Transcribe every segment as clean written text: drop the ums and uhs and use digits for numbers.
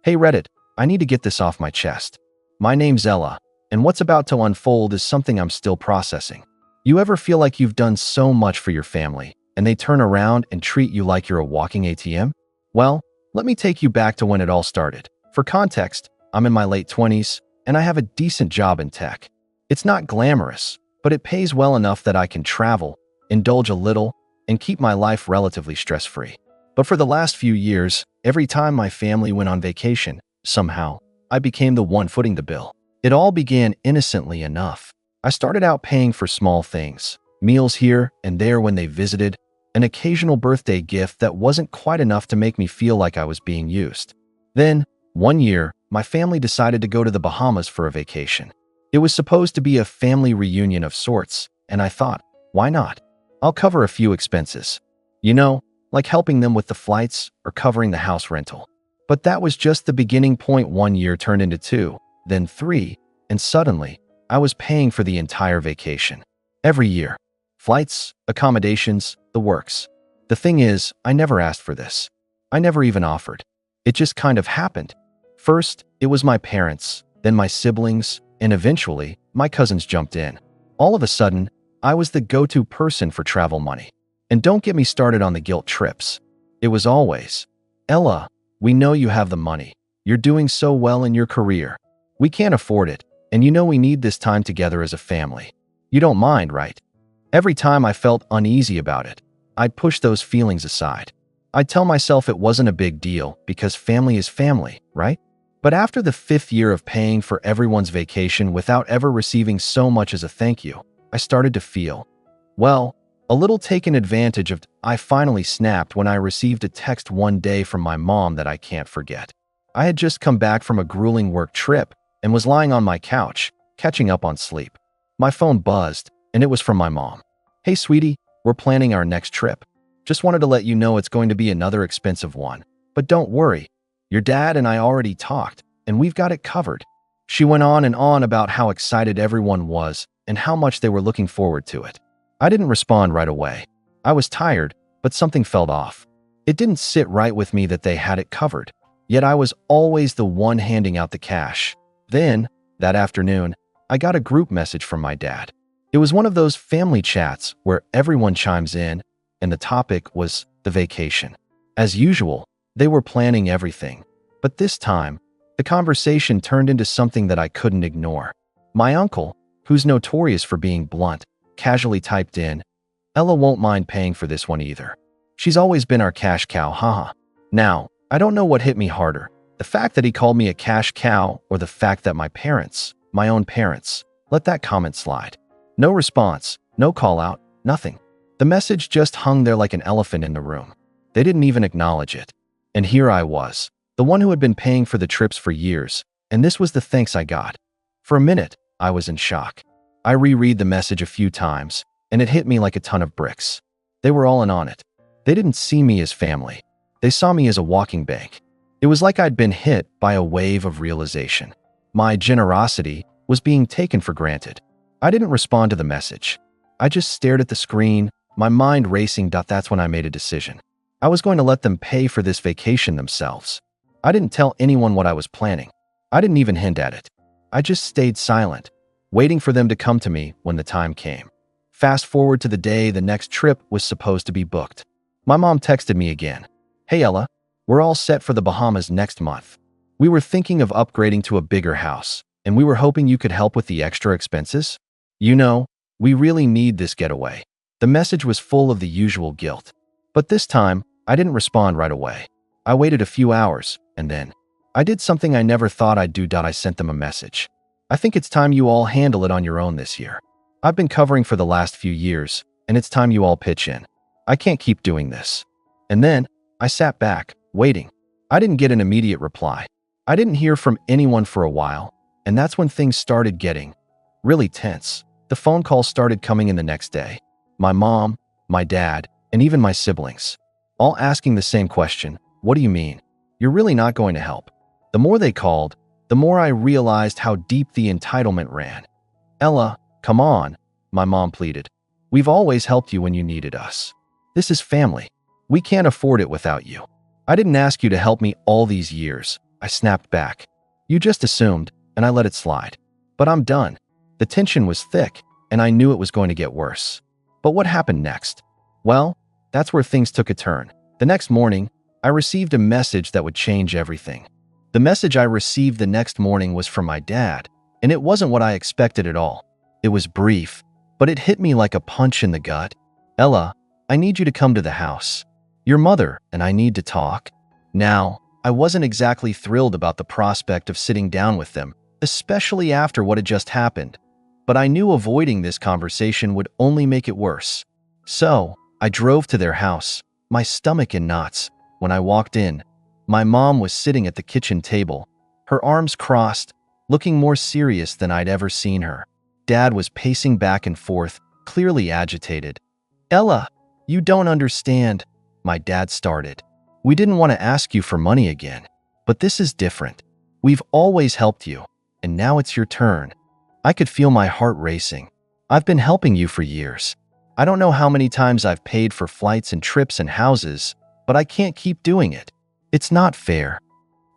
Hey Reddit, I need to get this off my chest. My name's Ella, and what's about to unfold is something I'm still processing. You ever feel like you've done so much for your family, and they turn around and treat you like you're a walking ATM? Well, let me take you back to when it all started. For context, I'm in my late 20s, and I have a decent job in tech. It's not glamorous, but it pays well enough that I can travel, indulge a little, and keep my life relatively stress-free. But for the last few years, every time my family went on vacation, somehow, I became the one footing the bill. It all began innocently enough. I started out paying for small things, meals here and there when they visited, an occasional birthday gift that wasn't quite enough to make me feel like I was being used. Then, one year, my family decided to go to the Bahamas for a vacation. It was supposed to be a family reunion of sorts, and I thought, why not? I'll cover a few expenses. You know, like helping them with the flights or covering the house rental. But that was just the beginning point. 1 year turned into 2, then 3, and suddenly, I was paying for the entire vacation. Every year. Flights, accommodations, the works. The thing is, I never asked for this. I never even offered. It just kind of happened. First, it was my parents, then my siblings, and eventually, my cousins jumped in. All of a sudden, I was the go-to person for travel money. And don't get me started on the guilt trips. It was always, Ella, we know you have the money. You're doing so well in your career. We can't afford it, and you know we need this time together as a family. You don't mind, right? Every time I felt uneasy about it, I'd push those feelings aside. I'd tell myself it wasn't a big deal because family is family, right? But after the 5th year of paying for everyone's vacation without ever receiving so much as a thank you, I started to feel, well, a little taken advantage of. I finally snapped when I received a text one day from my mom that I can't forget. I had just come back from a grueling work trip and was lying on my couch, catching up on sleep. My phone buzzed, and it was from my mom. Hey sweetie, we're planning our next trip. Just wanted to let you know it's going to be another expensive one. But don't worry, your dad and I already talked, and we've got it covered. She went on and on about how excited everyone was and how much they were looking forward to it. I didn't respond right away. I was tired, but something felt off. It didn't sit right with me that they had it covered, yet I was always the one handing out the cash. Then, that afternoon, I got a group message from my dad. It was one of those family chats where everyone chimes in, and the topic was the vacation. As usual, they were planning everything, but this time, the conversation turned into something that I couldn't ignore. My uncle, who's notorious for being blunt, casually typed in, Ella won't mind paying for this one either. She's always been our cash cow, haha. Now, I don't know what hit me harder, the fact that he called me a cash cow or the fact that my parents, my own parents, let that comment slide. No response, no call out, nothing. The message just hung there like an elephant in the room. They didn't even acknowledge it. And here I was, the one who had been paying for the trips for years, and this was the thanks I got. For a minute, I was in shock. I reread the message a few times, and it hit me like a ton of bricks. They were all in on it. They didn't see me as family. They saw me as a walking bank. It was like I'd been hit by a wave of realization. My generosity was being taken for granted. I didn't respond to the message. I just stared at the screen, my mind racing. That's when I made a decision. I was going to let them pay for this vacation themselves. I didn't tell anyone what I was planning. I didn't even hint at it. I just stayed silent, waiting for them to come to me when the time came. Fast forward to the day the next trip was supposed to be booked. My mom texted me again. Hey Ella, we're all set for the Bahamas next month. We were thinking of upgrading to a bigger house, and we were hoping you could help with the extra expenses. You know, we really need this getaway. The message was full of the usual guilt. But this time, I didn't respond right away. I waited a few hours, and then I did something I never thought I'd do. I sent them a message. I think it's time you all handle it on your own this year. I've been covering for the last few years, and it's time you all pitch in. I can't keep doing this. And then, I sat back, waiting. I didn't get an immediate reply. I didn't hear from anyone for a while, and that's when things started getting really tense. The phone calls started coming in the next day. My mom, my dad, and even my siblings, all asking the same question, what do you mean? You're really not going to help? The more they called, the more I realized how deep the entitlement ran. Ella, come on, my mom pleaded. We've always helped you when you needed us. This is family. We can't afford it without you. I didn't ask you to help me all these years. I snapped back. You just assumed, and I let it slide. But I'm done. The tension was thick, and I knew it was going to get worse. But what happened next? Well, that's where things took a turn. The next morning, I received a message that would change everything. The message I received the next morning was from my dad, and it wasn't what I expected at all. It was brief, but it hit me like a punch in the gut. Ella, I need you to come to the house. Your mother and I need to talk. Now, I wasn't exactly thrilled about the prospect of sitting down with them, especially after what had just happened. But I knew avoiding this conversation would only make it worse. So, I drove to their house, my stomach in knots. When I walked in, my mom was sitting at the kitchen table, her arms crossed, looking more serious than I'd ever seen her. Dad was pacing back and forth, clearly agitated. Ella, you don't understand, my dad started. We didn't want to ask you for money again, but this is different. We've always helped you, and now it's your turn. I could feel my heart racing. I've been helping you for years. I don't know how many times I've paid for flights and trips and houses, but I can't keep doing it. It's not fair.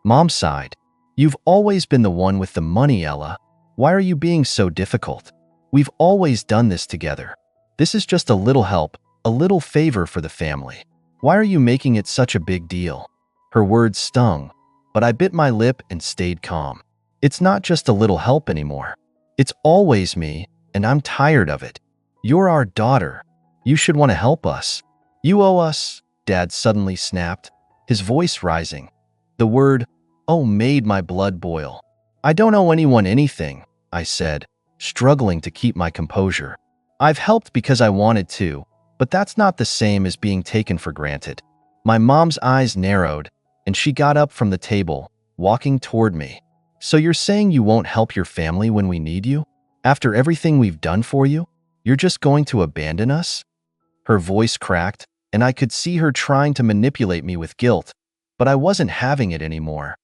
Mom sighed. You've always been the one with the money, Ella. Why are you being so difficult? We've always done this together. This is just a little help, a little favor for the family. Why are you making it such a big deal? Her words stung, but I bit my lip and stayed calm. It's not just a little help anymore. It's always me, and I'm tired of it. You're our daughter. You should want to help us. You owe us, Dad suddenly snapped, his voice rising. The word, "oh," made my blood boil. I don't owe anyone anything, I said, struggling to keep my composure. I've helped because I wanted to, but that's not the same as being taken for granted. My mom's eyes narrowed, and she got up from the table, walking toward me. So you're saying you won't help your family when we need you? After everything we've done for you? You're just going to abandon us? Her voice cracked, and I could see her trying to manipulate me with guilt, but I wasn't having it anymore.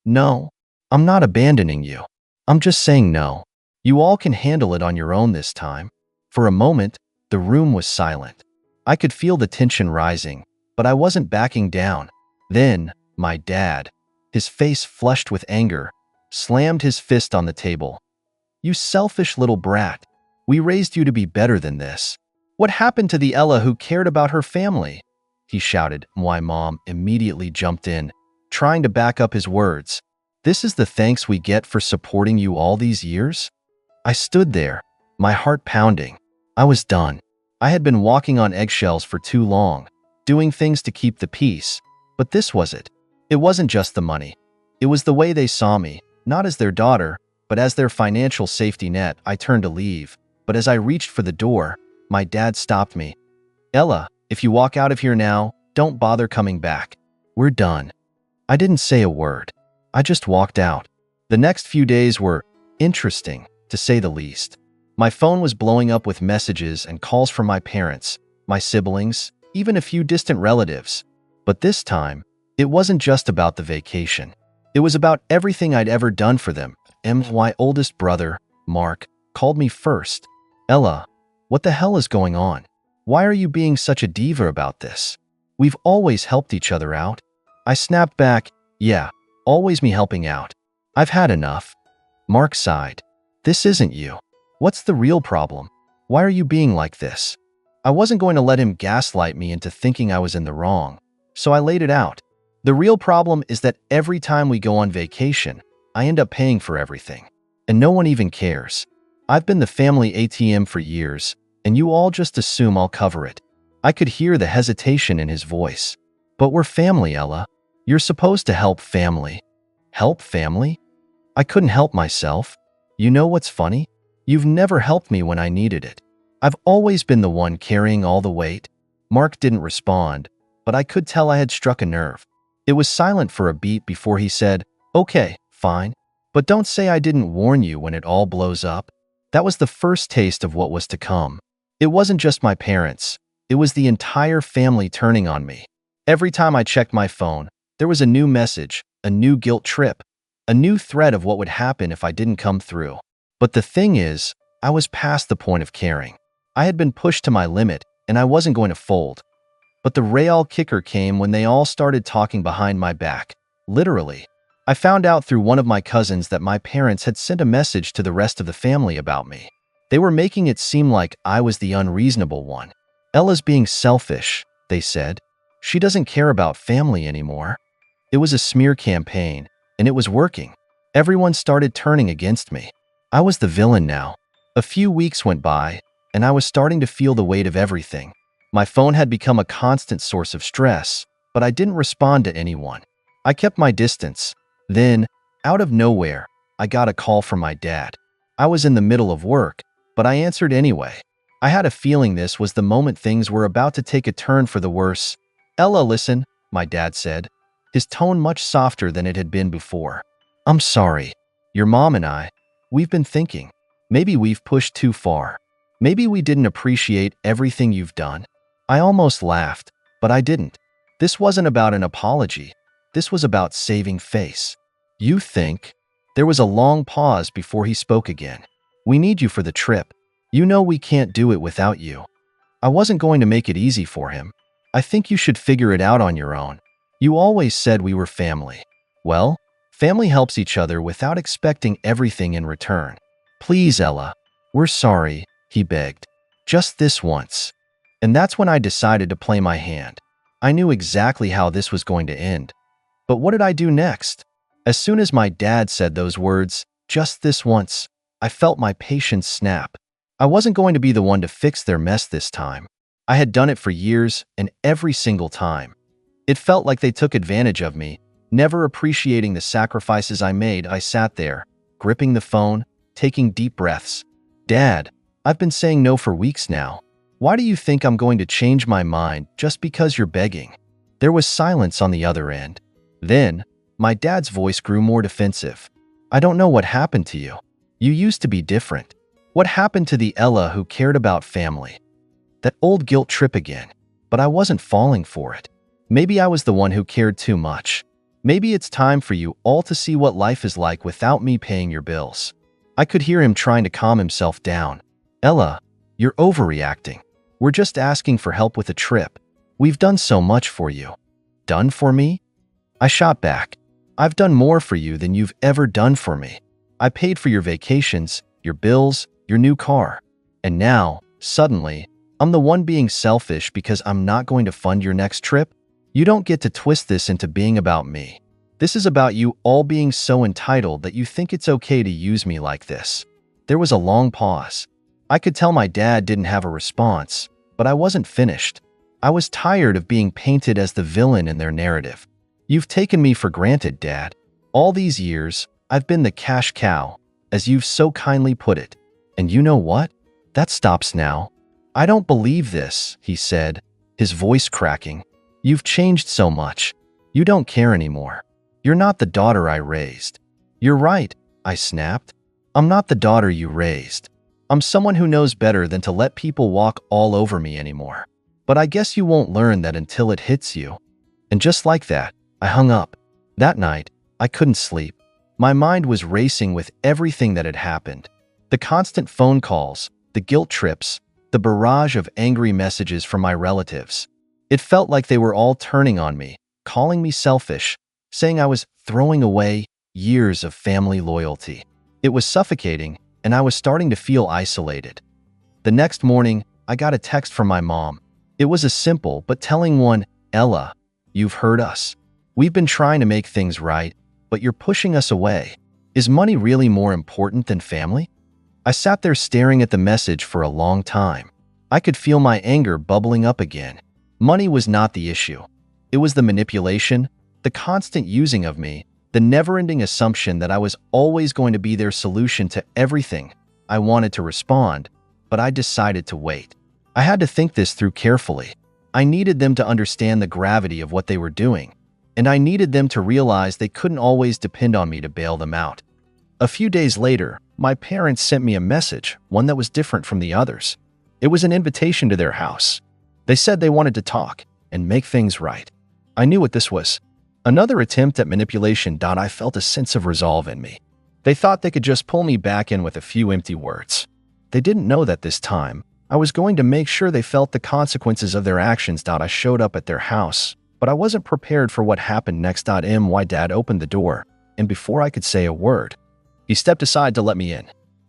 No, I'm not abandoning you. I'm just saying no. You all can handle it on your own this time. For a moment, the room was silent. I could feel the tension rising, but I wasn't backing down. Then, my dad, his face flushed with anger, slammed his fist on the table. You selfish little brat. We raised you to be better than this. What happened to the Ella who cared about her family? He shouted. My mom immediately jumped in, trying to back up his words. This is the thanks we get for supporting you all these years? I stood there, my heart pounding. I was done. I had been walking on eggshells for too long, doing things to keep the peace. But this was it. It wasn't just the money. It was the way they saw me, not as their daughter, but as their financial safety net. I turned to leave, but as I reached for the door, my dad stopped me. Ella, if you walk out of here now, don't bother coming back. We're done. I didn't say a word. I just walked out. The next few days were interesting, to say the least. My phone was blowing up with messages and calls from my parents, my siblings, even a few distant relatives. But this time, it wasn't just about the vacation. It was about everything I'd ever done for them. My oldest brother, Mark, called me first. Ella, what the hell is going on? Why are you being such a diva about this? We've always helped each other out. I snapped back, yeah, always me helping out. I've had enough. Mark sighed. This isn't you. What's the real problem? Why are you being like this? I wasn't going to let him gaslight me into thinking I was in the wrong, so I laid it out. The real problem is that every time we go on vacation, I end up paying for everything, and no one even cares. I've been the family ATM for years, and you all just assume I'll cover it. I could hear the hesitation in his voice. But we're family, Ella. You're supposed to help family. Help family? I couldn't help myself. You know what's funny? You've never helped me when I needed it. I've always been the one carrying all the weight. Mark didn't respond, but I could tell I had struck a nerve. It was silent for a beat before he said, okay, fine. But don't say I didn't warn you when it all blows up. That was the first taste of what was to come. It wasn't just my parents. It was the entire family turning on me. Every time I checked my phone, there was a new message, a new guilt trip, a new threat of what would happen if I didn't come through. But the thing is, I was past the point of caring. I had been pushed to my limit, and I wasn't going to fold. But the real kicker came when they all started talking behind my back. Literally. I found out through one of my cousins that my parents had sent a message to the rest of the family about me. They were making it seem like I was the unreasonable one. Ella's being selfish, they said. She doesn't care about family anymore. It was a smear campaign, and it was working. Everyone started turning against me. I was the villain now. A few weeks went by, and I was starting to feel the weight of everything. My phone had become a constant source of stress, but I didn't respond to anyone. I kept my distance. Then, out of nowhere, I got a call from my dad. I was in the middle of work, but I answered anyway. I had a feeling this was the moment things were about to take a turn for the worse. "Ella, listen," my dad said, his tone much softer than it had been before. "I'm sorry. Your mom and we've been thinking. Maybe we've pushed too far. Maybe we didn't appreciate everything you've done." I almost laughed, but I didn't. This wasn't about an apology. This was about saving face. "You think?" There was a long pause before he spoke again. "We need you for the trip. You know we can't do it without you." I wasn't going to make it easy for him. "I think you should figure it out on your own. You always said we were family." Well, family helps each other without expecting everything in return. "Please, Ella. We're sorry," he begged. "Just this once." And that's when I decided to play my hand. I knew exactly how this was going to end. But what did I do next? As soon as my dad said those words, "just this once," I felt my patience snap. I wasn't going to be the one to fix their mess this time. I had done it for years, and every single time. It felt like they took advantage of me, never appreciating the sacrifices I made. I sat there, gripping the phone, taking deep breaths. "Dad, I've been saying no for weeks now. Why do you think I'm going to change my mind just because you're begging?" There was silence on the other end. Then, my dad's voice grew more defensive. "I don't know what happened to you. You used to be different. What happened to the Ella who cared about family?" That old guilt trip again. But I wasn't falling for it. Maybe I was the one who cared too much. Maybe it's time for you all to see what life is like without me paying your bills. I could hear him trying to calm himself down. "Ella, you're overreacting. We're just asking for help with a trip. We've done so much for you." "Done for me?" I shot back. "I've done more for you than you've ever done for me. I paid for your vacations, your bills, your new car. And now, suddenly, I'm the one being selfish because I'm not going to fund your next trip? You don't get to twist this into being about me. This is about you all being so entitled that you think it's okay to use me like this." There was a long pause. I could tell my dad didn't have a response, but I wasn't finished. I was tired of being painted as the villain in their narrative. "You've taken me for granted, Dad. All these years, I've been the cash cow, as you've so kindly put it. And you know what? That stops now." "I don't believe this," he said, his voice cracking. "You've changed so much. You don't care anymore. You're not the daughter I raised." "You're right," I snapped. "I'm not the daughter you raised. I'm someone who knows better than to let people walk all over me anymore. But I guess you won't learn that until it hits you." And just like that, I hung up. That night, I couldn't sleep. My mind was racing with everything that had happened. The constant phone calls, the guilt trips, the barrage of angry messages from my relatives. It felt like they were all turning on me, calling me selfish, saying I was throwing away years of family loyalty. It was suffocating, and I was starting to feel isolated. The next morning, I got a text from my mom. It was a simple but telling one. "Ella, you've hurt us. We've been trying to make things right, but you're pushing us away. Is money really more important than family?" I sat there staring at the message for a long time. I could feel my anger bubbling up again. Money was not the issue. It was the manipulation, the constant using of me, the never-ending assumption that I was always going to be their solution to everything. I wanted to respond, but I decided to wait. I had to think this through carefully. I needed them to understand the gravity of what they were doing, and I needed them to realize they couldn't always depend on me to bail them out. A few days later, my parents sent me a message, one that was different from the others. It was an invitation to their house. They said they wanted to talk and make things right. I knew what this was. Another attempt at manipulation. I felt a sense of resolve in me. They thought they could just pull me back in with a few empty words. They didn't know that this time, I was going to make sure they felt the consequences of their actions. I showed up at their house, but I wasn't prepared for what happened next. My dad opened the door, and before I could say a word, he stepped aside to let me in.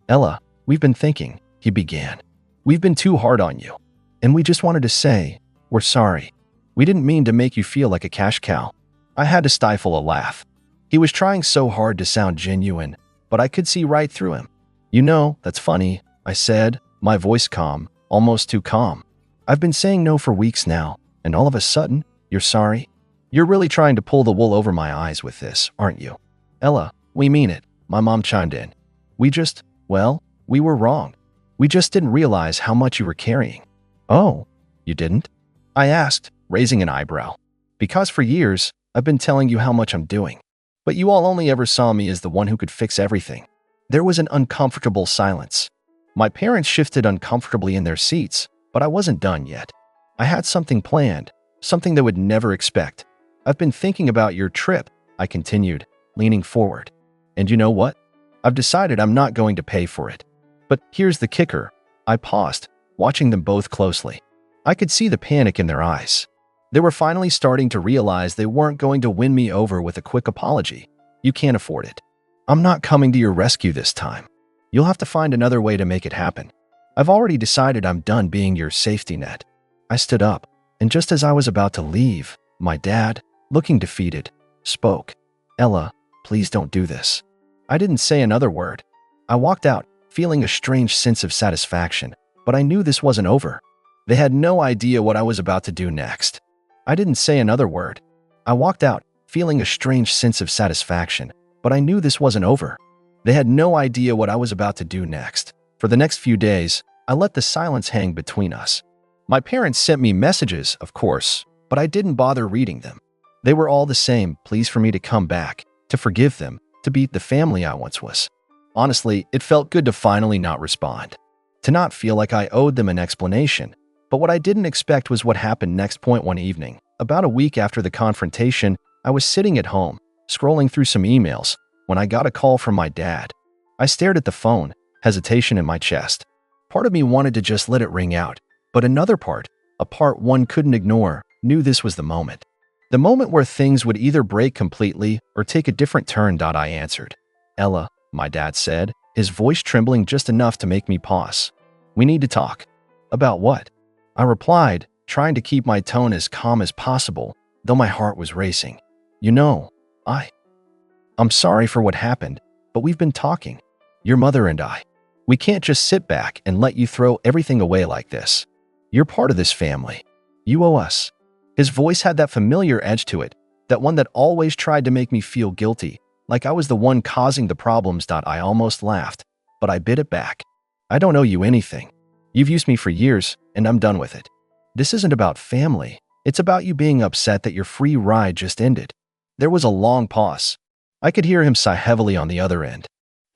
"Ella, we've been thinking," he began. "We've been too hard on you. And we just wanted to say, we're sorry. We didn't mean to make you feel like a cash cow." I had to stifle a laugh. He was trying so hard to sound genuine, but I could see right through him. "You know, that's funny," I said, my voice calm, almost too calm. "I've been saying no for weeks now, and all of a sudden, you're sorry? You're really trying to pull the wool over my eyes with this, aren't you?" "Ella, we mean it," my mom chimed in. We were wrong. We just didn't realize how much you were carrying." "Oh, you didn't?" I asked, raising an eyebrow. "Because for years, I've been telling you how much I'm doing. But you all only ever saw me as the one who could fix everything." There was an uncomfortable silence. My parents shifted uncomfortably in their seats, but I wasn't done yet. I had something planned, something they would never expect. "I've been thinking about your trip," I continued, leaning forward. "And you know what? I've decided I'm not going to pay for it. But here's the kicker." I paused, watching them both closely. I could see the panic in their eyes. They were finally starting to realize they weren't going to win me over with a quick apology. "You can't afford it. I'm not coming to your rescue this time. You'll have to find another way to make it happen. I've already decided I'm done being your safety net." I stood up, and just as I was about to leave, my dad, looking defeated, spoke. "Ella, please don't do this." I didn't say another word. I walked out, feeling a strange sense of satisfaction, but I knew this wasn't over. They had no idea what I was about to do next. I didn't say another word. I walked out, feeling a strange sense of satisfaction, but I knew this wasn't over. They had no idea what I was about to do next. For the next few days, I let the silence hang between us. My parents sent me messages, of course, but I didn't bother reading them. They were all the same pleas for me to come back, to forgive them, to be the family I once was. Honestly, it felt good to finally not respond, to not feel like I owed them an explanation. But what I didn't expect was what happened next. One evening, about a week after the confrontation, I was sitting at home, scrolling through some emails, when I got a call from my dad. I stared at the phone, hesitation in my chest. Part of me wanted to just let it ring out, but another part, a part one couldn't ignore, knew this was the moment. The moment where things would either break completely or take a different turn. I answered. "Ella," my dad said, his voice trembling just enough to make me pause. "We need to talk." "About what?" I replied, trying to keep my tone as calm as possible, though my heart was racing. "You know, I'm sorry for what happened, but we've been talking. Your mother and I. We can't just sit back and let you throw everything away like this. You're part of this family. You owe us." His voice had that familiar edge to it, that one that always tried to make me feel guilty, like I was the one causing the problems. I almost laughed, but I bit it back. "I don't owe you anything. You've used me for years, and I'm done with it. This isn't about family. It's about you being upset that your free ride just ended." There was a long pause. I could hear him sigh heavily on the other end.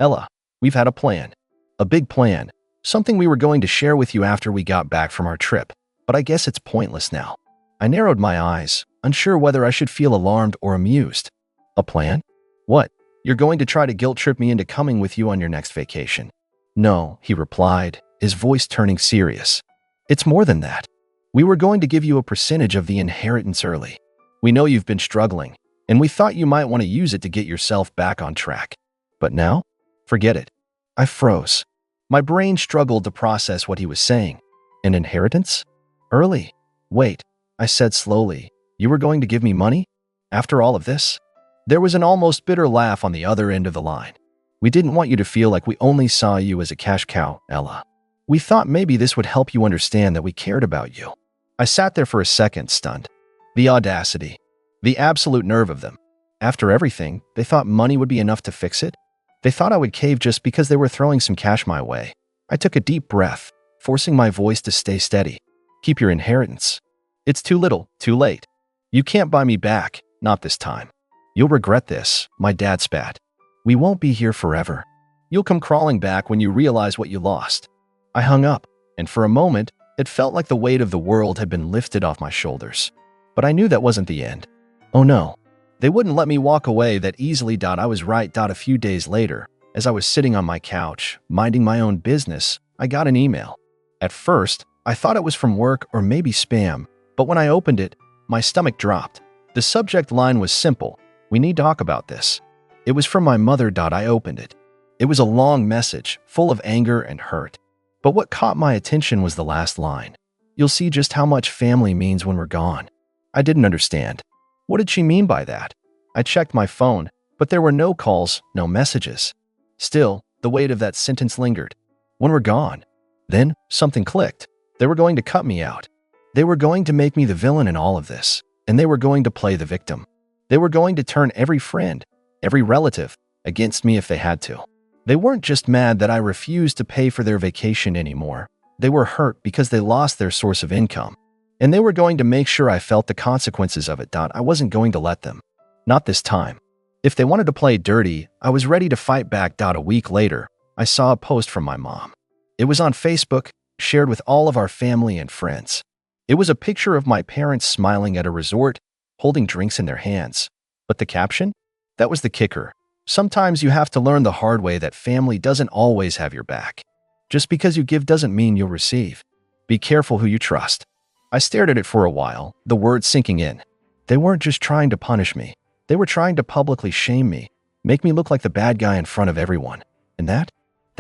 "Ella, we've had a plan. A big plan. Something we were going to share with you after we got back from our trip, but I guess it's pointless now." I narrowed my eyes, unsure whether I should feel alarmed or amused. "A plan? What? You're going to try to guilt trip me into coming with you on your next vacation?" "No," he replied, his voice turning serious. "It's more than that. We were going to give you a percentage of the inheritance early. We know you've been struggling, and we thought you might want to use it to get yourself back on track. But now? Forget it." I froze. My brain struggled to process what he was saying. "An inheritance? Early? Wait," I said slowly. "You were going to give me money? After all of this?" There was an almost bitter laugh on the other end of the line. "We didn't want you to feel like we only saw you as a cash cow, Ella. We thought maybe this would help you understand that we cared about you." I sat there for a second, stunned. The audacity. The absolute nerve of them. After everything, they thought money would be enough to fix it? They thought I would cave just because they were throwing some cash my way. I took a deep breath, forcing my voice to stay steady. "Keep your inheritance. It's too little, too late. You can't buy me back, not this time. You'll regret this," my dad spat. "We won't be here forever. You'll come crawling back when you realize what you lost." I hung up, and for a moment, it felt like the weight of the world had been lifted off my shoulders. But I knew that wasn't the end. Oh no, they wouldn't let me walk away that easily. I was right. A few days later, as I was sitting on my couch, minding my own business, I got an email. At first, I thought it was from work or maybe spam, but when I opened it, my stomach dropped. The subject line was simple: "We need to talk about this." It was from my mother. I opened it. It was a long message, full of anger and hurt. But what caught my attention was the last line. "You'll see just how much family means when we're gone." I didn't understand. What did she mean by that? I checked my phone, but there were no calls, no messages. Still, the weight of that sentence lingered. When we're gone. Then, something clicked. They were going to cut me out. They were going to make me the villain in all of this, and they were going to play the victim. They were going to turn every friend, every relative, against me if they had to. They weren't just mad that I refused to pay for their vacation anymore. They were hurt because they lost their source of income. And they were going to make sure I felt the consequences of it. I wasn't going to let them. Not this time. If they wanted to play dirty, I was ready to fight back. A week later, I saw a post from my mom. It was on Facebook, shared with all of our family and friends. It was a picture of my parents smiling at a resort, holding drinks in their hands. But the caption? That was the kicker. Sometimes you have to learn the hard way that family doesn't always have your back. Just because you give doesn't mean you'll receive. Be careful who you trust. I stared at it for a while, the words sinking in. They weren't just trying to punish me. They were trying to publicly shame me, make me look like the bad guy in front of everyone. And that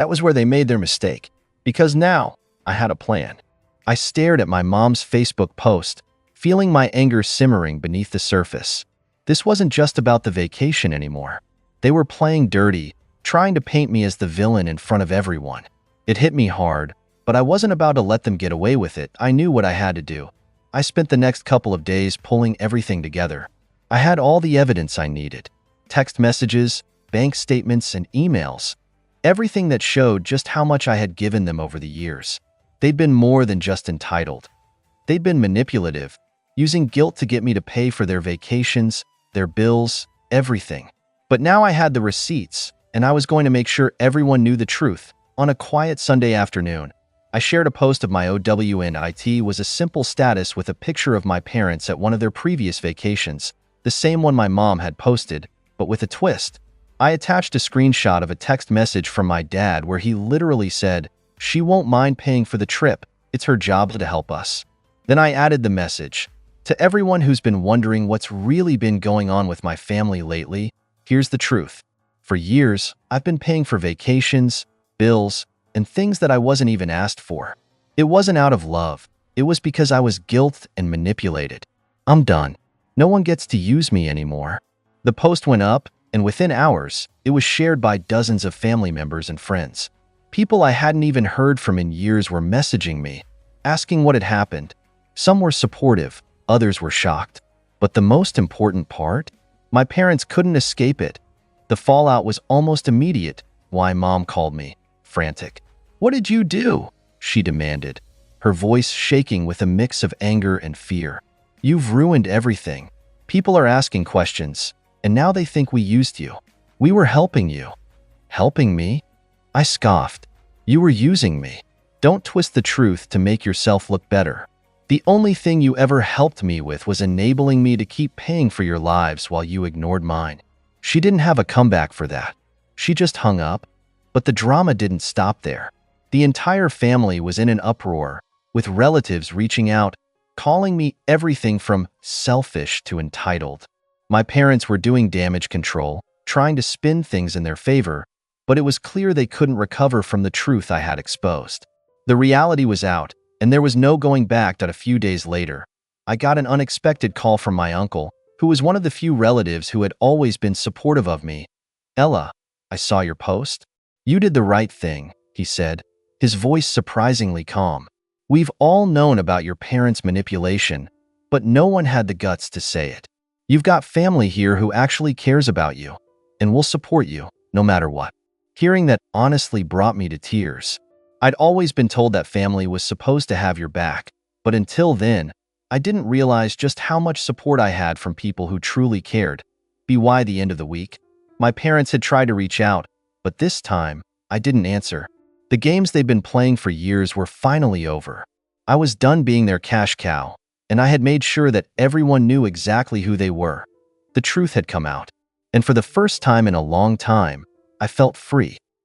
was where they made their mistake. Because now, I had a plan. I stared at my mom's Facebook post, feeling my anger simmering beneath the surface. This wasn't just about the vacation anymore. They were playing dirty, trying to paint me as the villain in front of everyone. It hit me hard, but I wasn't about to let them get away with it. I knew what I had to do. I spent the next couple of days pulling everything together. I had all the evidence I needed. Text messages, bank statements, and emails. Everything that showed just how much I had given them over the years. They'd been more than just entitled. They'd been manipulative, using guilt to get me to pay for their vacations, their bills, everything. But now I had the receipts, and I was going to make sure everyone knew the truth. On a quiet Sunday afternoon, I shared a post of my OWNIT was a simple status with a picture of my parents at one of their previous vacations, the same one my mom had posted, but with a twist. I attached a screenshot of a text message from my dad where he literally said, "She won't mind paying for the trip. It's her job to help us." Then I added the message, "To everyone who's been wondering what's really been going on with my family lately, here's the truth. For years, I've been paying for vacations, bills, and things that I wasn't even asked for. It wasn't out of love. It was because I was guilted and manipulated. I'm done. No one gets to use me anymore." The post went up, and within hours, it was shared by dozens of family members and friends. People I hadn't even heard from in years were messaging me, asking what had happened. Some were supportive, others were shocked. But the most important part? My parents couldn't escape it. The fallout was almost immediate. Why, Mom called me, frantic. "What did you do?" she demanded, her voice shaking with a mix of anger and fear. "You've ruined everything. People are asking questions, and now they think we used you. We were helping you." "Helping me?" I scoffed. "You were using me. Don't twist the truth to make yourself look better. The only thing you ever helped me with was enabling me to keep paying for your lives while you ignored mine." She didn't have a comeback for that. She just hung up. But the drama didn't stop there. The entire family was in an uproar, with relatives reaching out, calling me everything from selfish to entitled. My parents were doing damage control, trying to spin things in their favor, but it was clear they couldn't recover from the truth I had exposed. The reality was out, and there was no going back. A few days later, I got an unexpected call from my uncle, who was one of the few relatives who had always been supportive of me. "Ella, I saw your post. You did the right thing," he said, his voice surprisingly calm. "We've all known about your parents' manipulation, but no one had the guts to say it. You've got family here who actually cares about you, and will support you, no matter what." Hearing that honestly brought me to tears. I'd always been told that family was supposed to have your back, but until then, I didn't realize just how much support I had from people who truly cared. By the end of the week, my parents had tried to reach out, but this time, I didn't answer. The games they'd been playing for years were finally over. I was done being their cash cow, and I had made sure that everyone knew exactly who they were. The truth had come out, and for the first time in a long time, I felt free.